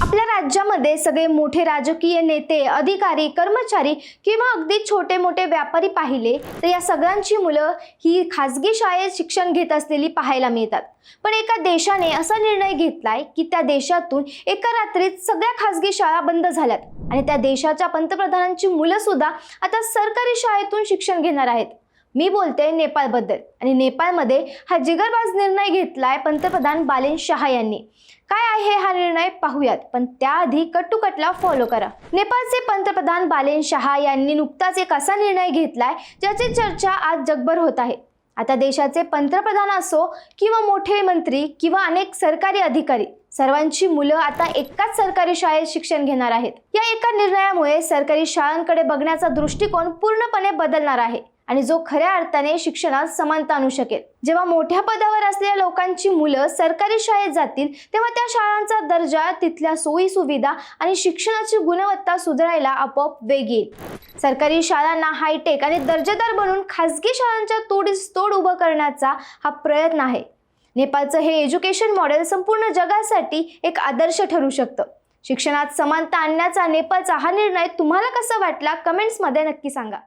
आपल्या राज्यामध्ये सगळे मोठे राजकीय नेते, अधिकारी, कर्मचारी किंवा अगदी छोटे मोठे व्यापारी पाहिले तर या सगळ्यांची मुलं ही खासगी शाळेत शिक्षण घेत असलेली पाहायला मिळतात। पण एका देशाने असा निर्णय घेतलाय की त्या देशातून एका रात्रीत सगळ्या खासगी शाळा बंद झाल्यात आणि त्या देशाच्या पंतप्रधानांची मुलं सुद्धा आता सरकारी शाळेतून शिक्षण घेणार आहेत। मी बोलते नेपाळबद्दल आणि नेपाळमध्ये हा जिगरबाज निर्णय घेतलाय पंतप्रधान बालेन शाह यांनी। काय आहे हा निर्णय पाहूयात, पण त्याआधी कट्टुकटला फॉलो करा। नेपाळचे पंतप्रधान बालेन शाह यांनी नुकताच एक असा निर्णय घेतलाय ज्याची चर्चा आज जगभर होत आहे। आता देशाचे पंतप्रधान असो किंवा मोठे मंत्री किंवा अनेक सरकारी अधिकारी, सर्वांची मुलं आता एकाच सरकारी शाळेत शिक्षण घेणार आहेत। या एका निर्णयामुळे सरकारी शाळांकडे बघण्याचा दृष्टिकोन पूर्णपणे बदलणार आहे आणि जो खऱ्या अर्थाने शिक्षणात समानता आणू शकेल। जेव्हा मोठ्या पदावर असलेल्या लोकांची मुलं सरकारी शाळेत जातील तेव्हा त्या शाळांचा दर्जा, तिथल्या सोयी सुविधा आणि शिक्षणाची गुणवत्ता सुधारायला आपोआप वेग येईल। सरकारी शाळांना हायटेक आणि दर्जेदार बनवून खासगी शाळांच्या तोडीस तोड उभं करण्याचा हा प्रयत्न आहे। नेपाळचं हे एज्युकेशन मॉडेल संपूर्ण जगासाठी एक आदर्श ठरू शकतं। शिक्षणात समानता आणण्याचा नेपाळचा हा निर्णय तुम्हाला कसा वाटला, कमेंट्समध्ये नक्की सांगा।